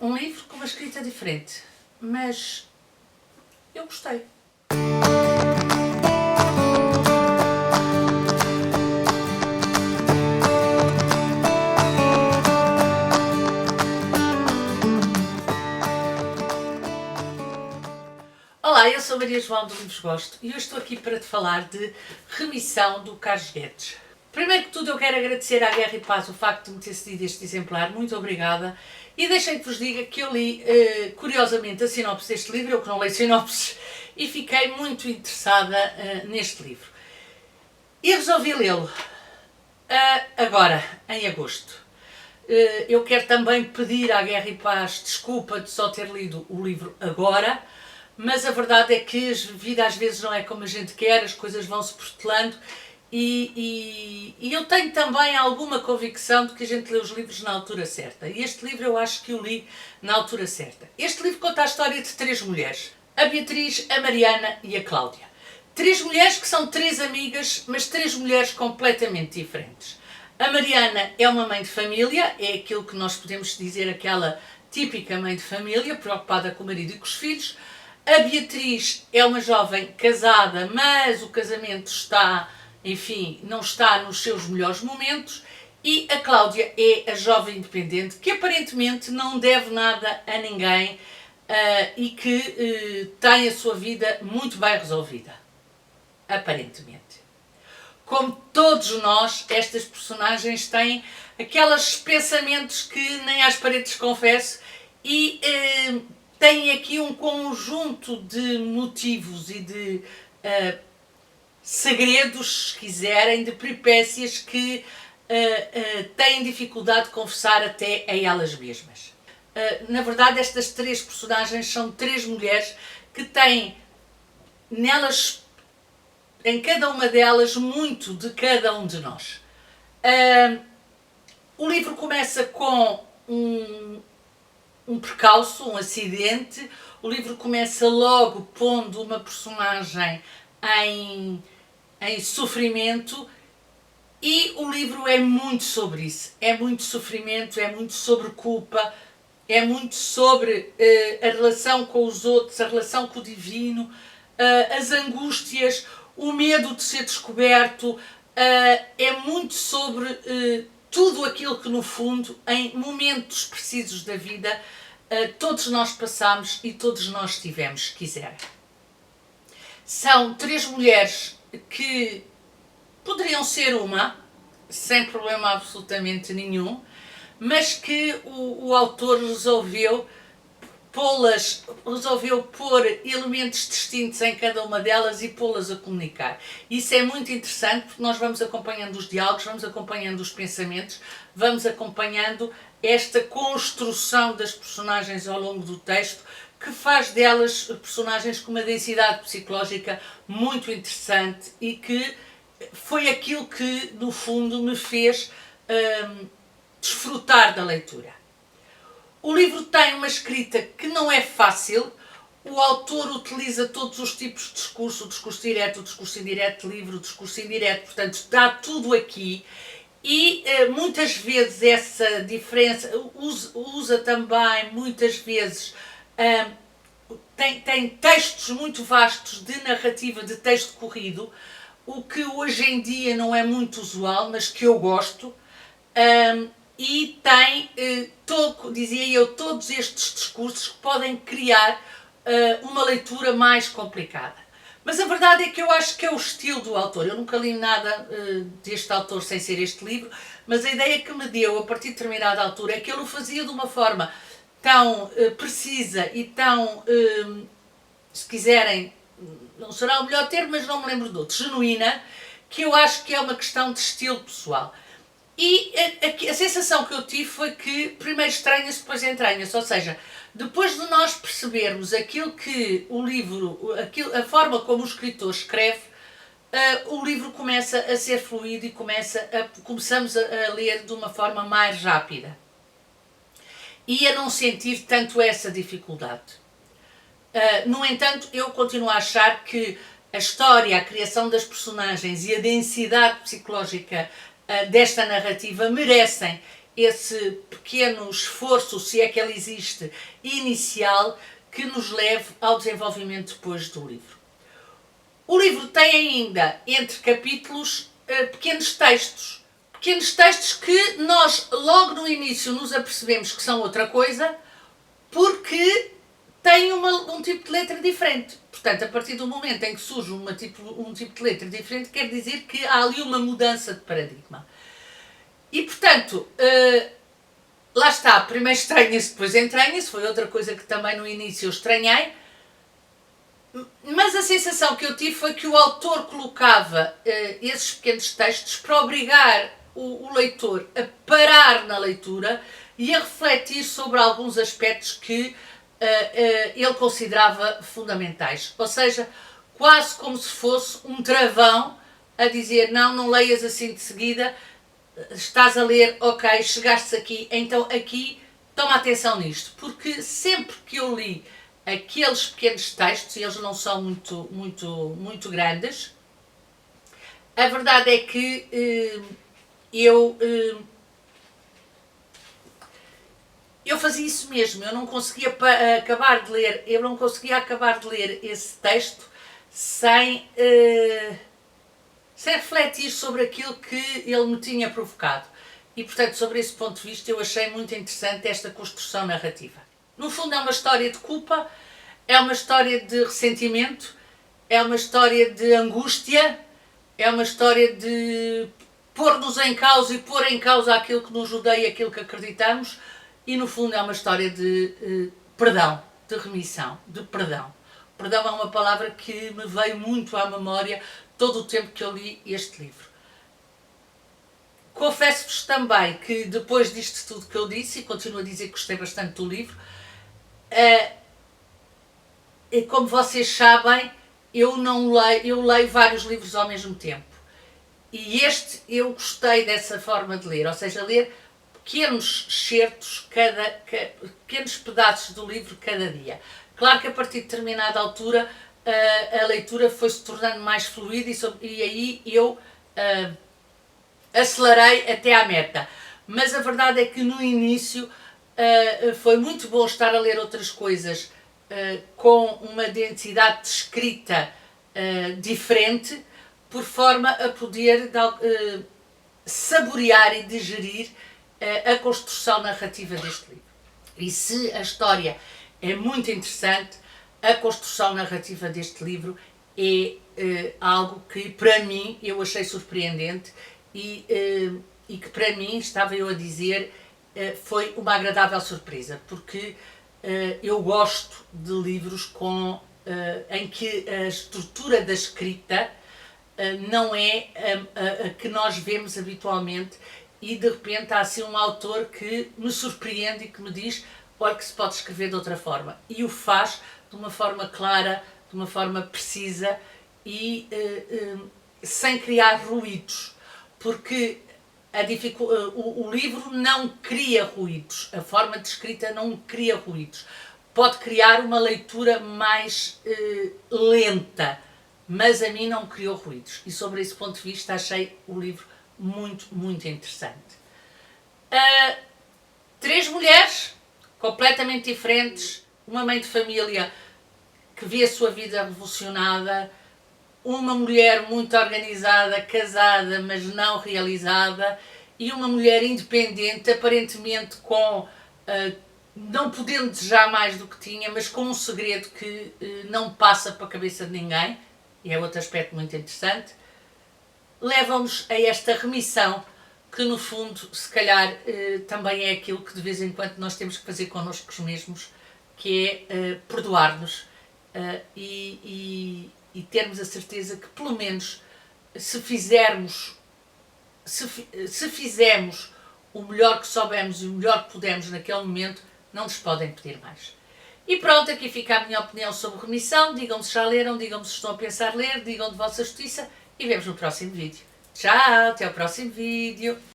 Um livro com uma escrita diferente, mas eu gostei. Olá, eu sou Maria João do Livros Gosto e hoje estou aqui para te falar de Remissão do Carlos Guedes. Primeiro que tudo eu quero agradecer à Guerra e Paz o facto de me ter cedido este exemplar, muito obrigada. E deixem que vos diga que eu li curiosamente a sinopse deste livro, eu que não leio sinopses, e fiquei muito interessada neste livro. E resolvi lê-lo agora, em agosto. Eu quero também pedir à Guerra e Paz desculpa de só ter lido o livro agora, mas a verdade é que a vida às vezes não é como a gente quer, as coisas vão-se protelando e eu tenho também alguma convicção de que a gente lê os livros na altura certa. E este livro eu acho que o li na altura certa. Este livro conta a história de 3 mulheres, a Beatriz, a Mariana e a Cláudia. 3 mulheres que são 3 amigas, mas 3 mulheres completamente diferentes. A Mariana é uma mãe de família, é aquilo que nós podemos dizer aquela típica mãe de família, preocupada com o marido e com os filhos. A Beatriz é uma jovem casada, mas o casamento está, enfim, não está nos seus melhores momentos. E a Cláudia é a jovem independente que aparentemente não deve nada a ninguém e que tem a sua vida muito bem resolvida. Aparentemente. Como todos nós, estas personagens têm aqueles pensamentos que nem às paredes confesso e têm aqui um conjunto de motivos e de segredos, se quiserem, de peripécias que têm dificuldade de confessar até a elas mesmas. Na verdade, estas 3 personagens são 3 mulheres que têm nelas, em cada uma delas, muito de cada um de nós. O livro começa com um percalço, um acidente. O livro começa logo pondo uma personagem em sofrimento e o livro é muito sobre isso. É muito sofrimento, é muito sobre culpa, é muito sobre a relação com os outros, a relação com o divino, as angústias, o medo de ser descoberto, é muito sobre tudo aquilo que no fundo, em momentos precisos da vida, todos nós passamos e todos nós tivemos, se quiserem. São 3 mulheres que poderiam ser uma, sem problema absolutamente nenhum, mas que o autor resolveu pôr elementos distintos em cada uma delas e pô-las a comunicar. Isso é muito interessante porque nós vamos acompanhando os diálogos, vamos acompanhando os pensamentos, vamos acompanhando esta construção das personagens ao longo do texto, que faz delas personagens com uma densidade psicológica muito interessante e que foi aquilo que, no fundo, me fez desfrutar da leitura. O livro tem uma escrita que não é fácil. O autor utiliza todos os tipos de discurso, o discurso direto, o discurso indireto, livre, o discurso indireto, portanto dá tudo aqui e muitas vezes essa diferença usa também, muitas vezes, tem textos muito vastos de narrativa, de texto corrido, o que hoje em dia não é muito usual, mas que eu gosto. E tem, dizia eu, todos estes discursos que podem criar uma leitura mais complicada. Mas a verdade é que eu acho que é o estilo do autor. Eu nunca li nada deste autor sem ser este livro, mas a ideia que me deu a partir de determinada altura é que ele o fazia de uma forma tão precisa e tão, se quiserem, não será o melhor termo, mas não me lembro de outro, genuína, que eu acho que é uma questão de estilo pessoal. E a sensação que eu tive foi que primeiro estranha-se, depois entranha-se, ou seja, depois de nós percebermos aquilo que o livro, a forma como o escritor escreve, o livro começa a ser fluido e começamos a ler de uma forma mais rápida. E a não sentir tanto essa dificuldade. No entanto, eu continuo a achar que a história, a criação das personagens e a densidade psicológica desta narrativa merecem esse pequeno esforço, se é que ele existe, inicial, que nos leve ao desenvolvimento depois do livro. O livro tem ainda, entre capítulos, pequenos textos. Pequenos textos que nós, logo no início, nos apercebemos que são outra coisa, porque têm um tipo de letra diferente. Portanto, a partir do momento em que surge um tipo de letra diferente, quer dizer que há ali uma mudança de paradigma. E, portanto, lá está, primeiro estranha-se, depois entranha-se, foi outra coisa que também no início eu estranhei, mas a sensação que eu tive foi que o autor colocava esses pequenos textos para obrigar o leitor a parar na leitura e a refletir sobre alguns aspectos que ele considerava fundamentais. Ou seja, quase como se fosse um travão a dizer: não leias assim de seguida, estás a ler, ok, chegaste aqui, então aqui toma atenção nisto. Porque sempre que eu li aqueles pequenos textos, e eles não são muito grandes, a verdade é que eu fazia isso mesmo. Eu não conseguia acabar de ler esse texto sem refletir sobre aquilo que ele me tinha provocado. E, portanto, sobre esse ponto de vista, eu achei muito interessante esta construção narrativa. No fundo, é uma história de culpa, é uma história de ressentimento, é uma história de angústia, é uma história de pôr-nos em causa e pôr em causa aquilo que nos rodeia, aquilo que acreditamos, e, no fundo, é uma história de perdão, de remissão, de perdão. Perdão é uma palavra que me veio muito à memória todo o tempo que eu li este livro. Confesso-vos também que depois disto tudo que eu disse, e continuo a dizer que gostei bastante do livro, como vocês sabem, eu leio vários livros ao mesmo tempo. E este eu gostei dessa forma de ler, ou seja, ler pequenos excertos, pequenos pedaços do livro cada dia. Claro que a partir de determinada altura a leitura foi-se tornando mais fluida e aí eu acelerei até à meta. Mas a verdade é que no início foi muito bom estar a ler outras coisas com uma densidade de escrita diferente, por forma a poder saborear e digerir a construção narrativa deste livro. E se a história é muito interessante, a construção narrativa deste livro é algo que, para mim, eu achei surpreendente e que, para mim, estava eu a dizer, foi uma agradável surpresa, porque eu gosto de livros em que a estrutura da escrita não é a que nós vemos habitualmente, e de repente há assim um autor que me surpreende e que me diz: olha, que se pode escrever de outra forma, e o faz de uma forma clara, de uma forma precisa e sem criar ruídos, porque o livro não cria ruídos, a forma de escrita não cria ruídos, pode criar uma leitura mais lenta, mas a mim não criou ruídos, e sobre esse ponto de vista achei o livro muito interessante. 3 mulheres completamente diferentes, uma mãe de família que vê a sua vida revolucionada, uma mulher muito organizada, casada, mas não realizada, e uma mulher independente, aparentemente não podendo desejar mais do que tinha, mas com um segredo que não passa para a cabeça de ninguém, e é outro aspecto muito interessante, levam-nos a esta remissão, que no fundo, se calhar, também é aquilo que de vez em quando nós temos que fazer connosco mesmos, que é perdoar-nos e termos a certeza que, pelo menos, se fizermos o melhor que soubemos e o melhor que pudemos naquele momento, não nos podem pedir mais. E pronto, aqui fica a minha opinião sobre remissão. Digam-me se já leram, digam-me se estão a pensar ler, digam de vossa justiça e vemos no próximo vídeo. Tchau, até ao próximo vídeo.